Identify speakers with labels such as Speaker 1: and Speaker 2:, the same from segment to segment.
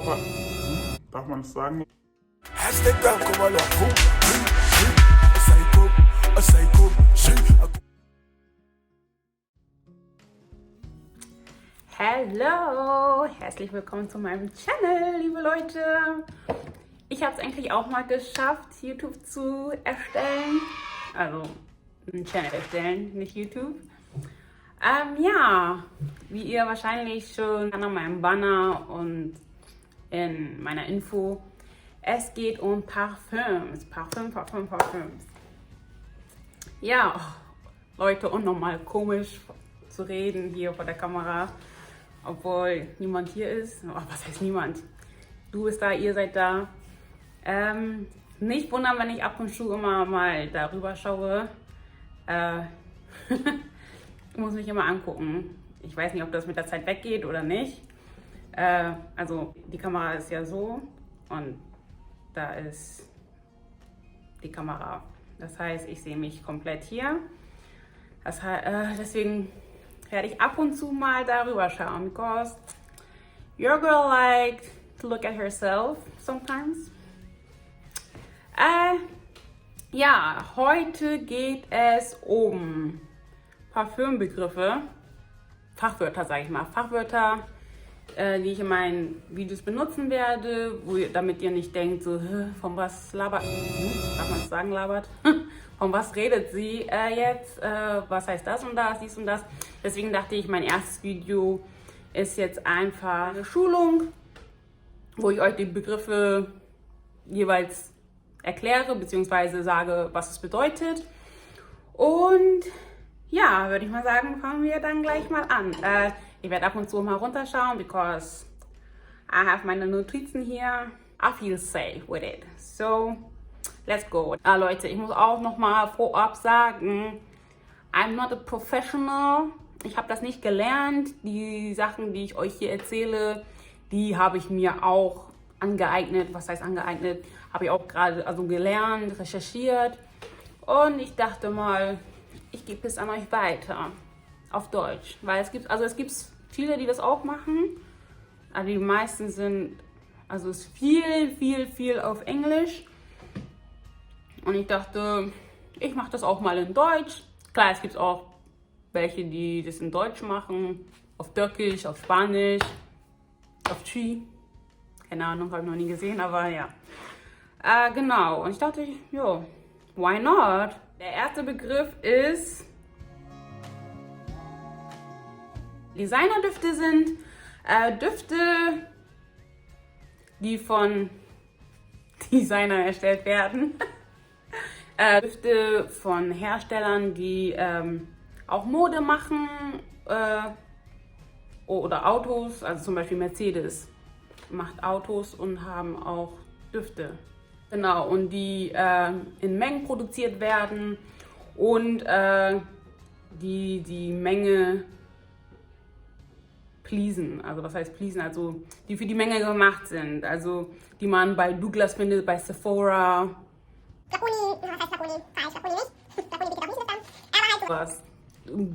Speaker 1: Darf man das sagen?
Speaker 2: Hallo, herzlich willkommen zu meinem Channel, liebe Leute. Ich habe es eigentlich auch mal geschafft, YouTube zu erstellen. Also einen Channel erstellen, nicht YouTube. Ja, wie ihr wahrscheinlich schon an meinem Banner und in meiner Info, es geht um Parfüms. Parfüms. Ja, Leute, unnormal komisch zu reden hier vor der Kamera, obwohl niemand hier ist. Oh, was heißt niemand? Du bist da, ihr seid da. Nicht wundern, wenn ich ab und zu immer mal darüber schaue. Ich muss mich immer angucken. Ich weiß nicht, ob das mit der Zeit weggeht oder nicht. Also die Kamera ist ja so und da ist die Kamera. Das heißt, ich sehe mich komplett hier. Das heißt, deswegen werde ich ab und zu mal darüber schauen, because your girl like to look at herself sometimes. Ja, heute geht es um Parfümbegriffe, Fachwörter, sage ich mal, Fachwörter, die ich in meinen Videos benutzen werde, damit ihr nicht denkt, so, von was labert, darf man es sagen, labert? Von was redet sie jetzt? Was heißt das und das, dies und das? Deswegen dachte ich, mein erstes Video ist jetzt einfach eine Schulung, wo ich euch die Begriffe jeweils erkläre, beziehungsweise sage, was es bedeutet. Und ja, würde ich mal sagen, fangen wir dann gleich mal an. Ich werde ab und zu mal runterschauen, because I have meine Notizen hier. I feel safe with it. So, let's go. Leute, ich muss auch noch mal vorab sagen, I'm not a professional. Ich habe das nicht gelernt. Die Sachen, die ich euch hier erzähle, die habe ich mir auch angeeignet. Was heißt angeeignet? Habe ich auch gerade gelernt, recherchiert. Und ich dachte mal, ich gebe es an euch weiter auf Deutsch. Weil es gibt viele, die das auch machen. Aber die meisten sind, es ist viel auf Englisch. Und ich dachte, ich mache das auch mal in Deutsch. Klar, es gibt auch welche, die das in Deutsch machen. Auf Türkisch, auf Spanisch, auf Tschü. Keine Ahnung, habe ich noch nie gesehen, aber ja. Genau, und ich dachte, jo, why not? Der erste Begriff ist, Designerdüfte sind Düfte, die von Designern erstellt werden. Düfte von Herstellern, die auch Mode machen oder Autos, also zum Beispiel Mercedes macht Autos und haben auch Düfte. Genau, und die in Mengen produziert werden und die Menge pleasen. Also was heißt pleasen? Also die für die Menge gemacht sind. Also die man bei Douglas findet, bei Sephora. Was?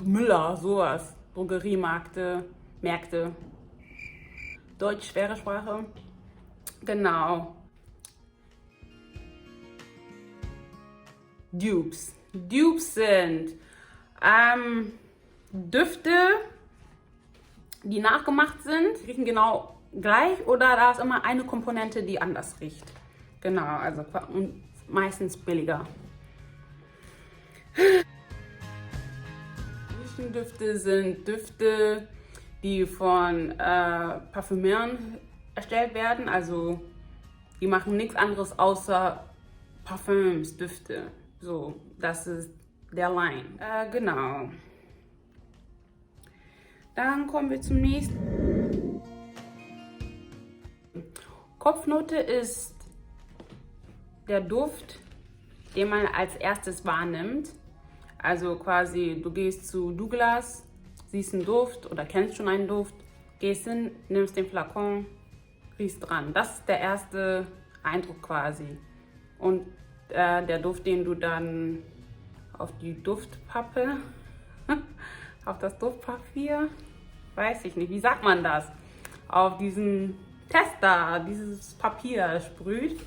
Speaker 2: Müller, sowas. Drogeriemärkte, Märkte. Deutsch, schwere Sprache. Genau. Dupes. Dupes sind Düfte, die nachgemacht sind, riechen genau gleich oder da ist immer eine Komponente, die anders riecht. Genau, also meistens billiger. Düfte sind Düfte, die von Parfümeuren erstellt werden. Also die machen nichts anderes außer Parfüms, Düfte. So, das ist der Line. Genau. Dann kommen wir zum nächsten. Kopfnote ist der Duft, den man als erstes wahrnimmt. Also quasi, du gehst zu Douglas, siehst einen Duft oder kennst schon einen Duft, gehst hin, nimmst den Flakon, riechst dran. Das ist der erste Eindruck quasi. Und der Duft, den du dann auf die Duftpappe, auf das Duftpapier, weiß ich nicht, wie sagt man das? Auf diesen Tester, dieses Papier sprüht.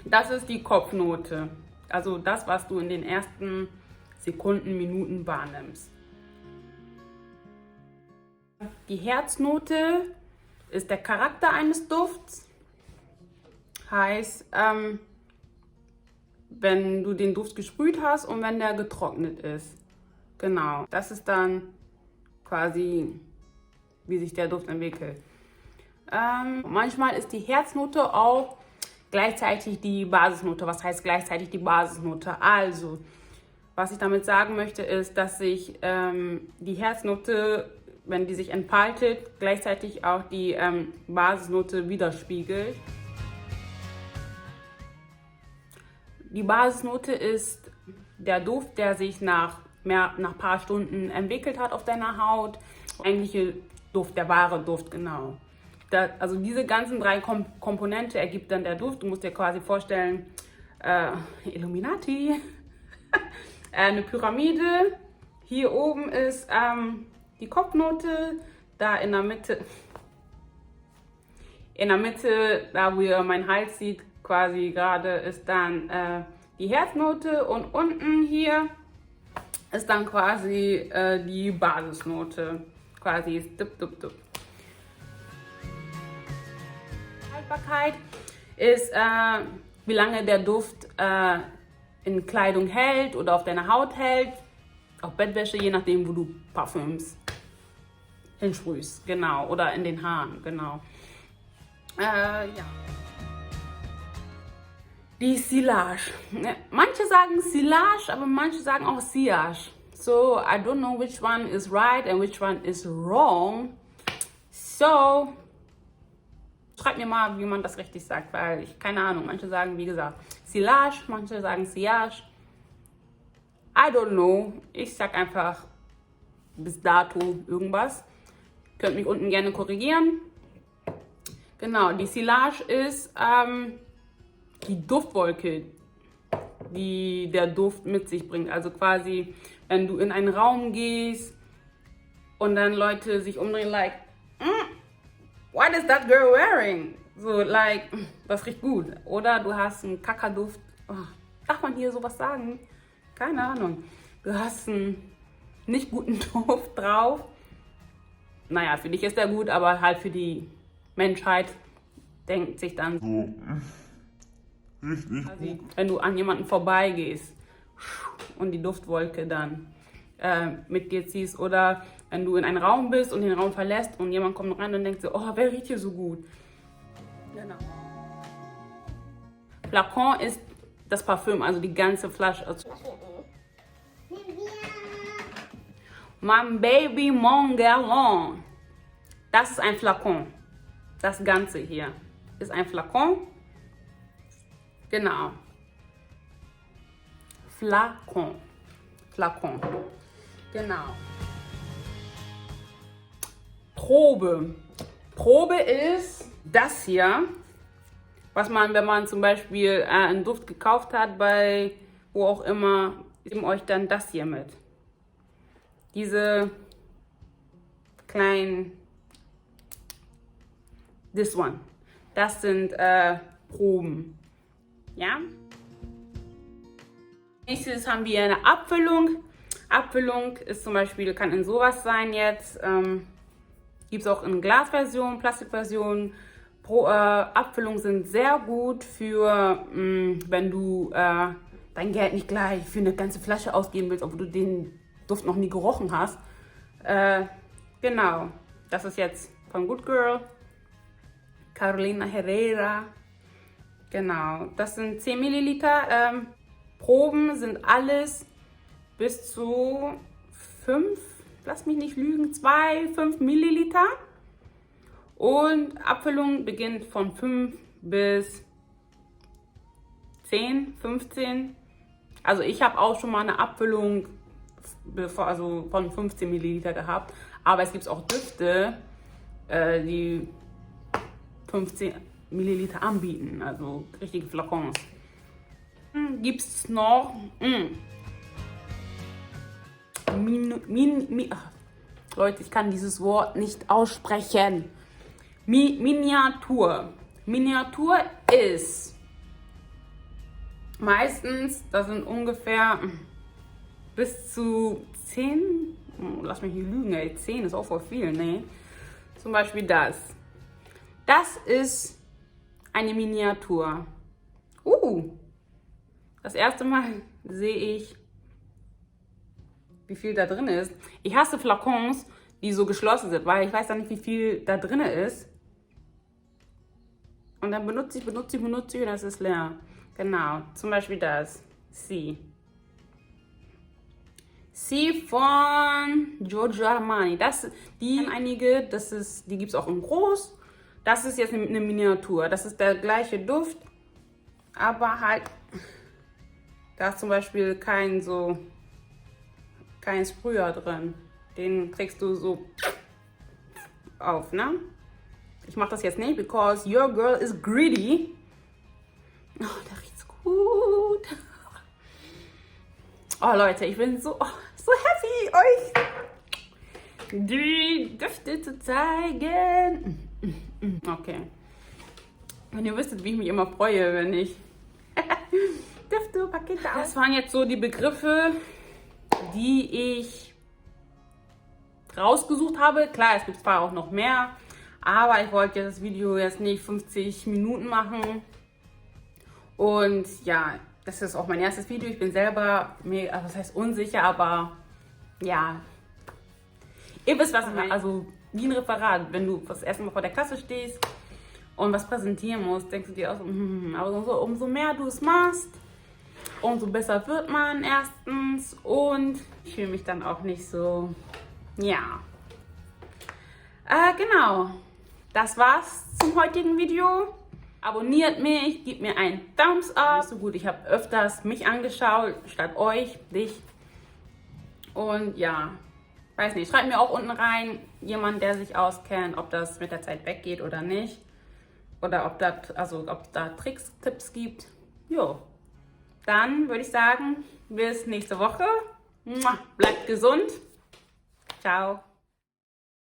Speaker 2: Das ist die Kopfnote. Also das, was du in den ersten Sekunden, Minuten wahrnimmst. Die Herznote ist der Charakter eines Dufts. Heißt, wenn du den Duft gesprüht hast und wenn der getrocknet ist. Genau, das ist dann quasi, wie sich der Duft entwickelt. Manchmal ist die Herznote auch gleichzeitig die Basisnote. Was heißt gleichzeitig die Basisnote? Also, was ich damit sagen möchte, ist, dass sich die Herznote, wenn die sich entfaltet, gleichzeitig auch die Basisnote widerspiegelt. Die Basisnote ist der Duft, der sich nach ein paar Stunden entwickelt hat auf deiner Haut. Der eigentliche Duft, der wahre Duft, genau. Also diese ganzen drei Komponente ergibt dann der Duft. Du musst dir quasi vorstellen, Illuminati, eine Pyramide. Hier oben ist die Kopfnote, da in der Mitte, da wo ihr mein Hals sieht, quasi gerade ist dann die Herznote und unten hier ist dann quasi die Basisnote. Quasi ist dup, dup, dup. Haltbarkeit ist, wie lange der Duft in Kleidung hält oder auf deiner Haut hält, auf Bettwäsche, je nachdem, wo du Parfüms hinsprühst, genau, oder in den Haaren, genau. Ja. Die Silage. Manche sagen Silage, aber manche sagen auch Sillage. So, I don't know which one is right and which one is wrong. So, schreibt mir mal, wie man das richtig sagt, weil ich keine Ahnung. Manche sagen, wie gesagt, Silage, manche sagen Sillage. I don't know. Ich sag einfach bis dato irgendwas. Könnt mich unten gerne korrigieren. Genau, die Silage ist die Duftwolke, die der Duft mit sich bringt. Also quasi, wenn du in einen Raum gehst und dann Leute sich umdrehen, like, what is that girl wearing? So, like, das riecht gut. Oder du hast einen Kakaduft. Oh, darf man hier sowas sagen? Keine Ahnung. Du hast einen nicht guten Duft drauf. Naja, für dich ist der gut, aber halt für die Menschheit denkt sich dann so. Also, wenn du an jemanden vorbeigehst und die Duftwolke dann mit dir ziehst oder wenn du in einen Raum bist und den Raum verlässt und jemand kommt rein und denkt so, oh, wer riecht hier so gut? Genau. Flakon ist das Parfüm, also die ganze Flasche. Mon Baby Mon Galon. Das ist ein Flakon. Das Ganze hier ist ein Flakon. Genau. Flakon. Flakon. Genau. Probe. Probe ist das hier, was man, wenn man zum Beispiel einen Duft gekauft hat, bei wo auch immer, geben euch dann das hier mit. Diese kleinen, this one. Das sind Proben. Ja? Nächstes haben wir eine Abfüllung. Abfüllung ist zum Beispiel, kann in sowas sein jetzt. Gibt es auch in Glasversion, Plastikversion. Abfüllungen sind sehr gut für, wenn du dein Geld nicht gleich für eine ganze Flasche ausgeben willst, obwohl du den Duft noch nie gerochen hast. Genau, das ist jetzt von Good Girl, Carolina Herrera. Genau, das sind 10 Milliliter. Proben sind alles bis zu 5, lass mich nicht lügen, 5 Milliliter. Und Abfüllung beginnt von 5 bis 10, 15. Also ich habe auch schon mal eine Abfüllung von 15 Milliliter gehabt. Aber es gibt auch Düfte, die 15 Milliliter anbieten. Also richtige Flakons. Gibt es noch Leute, ich kann dieses Wort nicht aussprechen. Miniatur. Miniatur ist meistens, das sind ungefähr bis zu 10, lass mich nicht lügen, ey, 10 ist auch voll viel, ne? Zum Beispiel das. Das ist eine Miniatur. Das erste Mal sehe ich, wie viel da drin ist. Ich hasse Flakons, die so geschlossen sind, weil ich weiß dann nicht, wie viel da drin ist. Und dann benutze ich und das ist leer. Genau, zum Beispiel das. Sie von Giorgio Armani. Die gibt es auch in groß. Das ist jetzt eine Miniatur. Das ist der gleiche Duft, aber halt, da ist zum Beispiel kein Sprüher drin. Den kriegst du so auf, ne? Ich mache das jetzt nicht, because your girl is greedy. Oh, der riecht gut. Oh Leute, ich bin so happy, euch die Düfte zu zeigen. Okay. Wenn ihr wüsstet, wie ich mich immer freue, wenn ich Düfte, Pakete aus. Das waren jetzt so die Begriffe, die ich rausgesucht habe. Klar, es gibt zwar auch noch mehr, aber ich wollte das Video jetzt nicht 50 Minuten machen. Und ja, das ist auch mein erstes Video. Ich bin selber, was heißt unsicher, aber ja, ihr wisst was, also wie ein Referat, wenn du das erste Mal vor der Klasse stehst und was präsentieren musst, denkst du dir auch so, aber umso mehr du es machst, umso besser wird man erstens und ich fühle mich dann auch nicht so, ja. Genau, das war's zum heutigen Video. Abonniert mich, gebt mir einen Thumbs up. So gut, ich habe öfters mich angeschaut, statt euch, dich. Und ja, weiß nicht, schreibt mir auch unten rein, jemand, der sich auskennt, ob das mit der Zeit weggeht oder nicht. Oder ob es da Tricks, Tipps gibt. Jo, dann würde ich sagen, bis nächste Woche. Bleibt gesund. Ciao.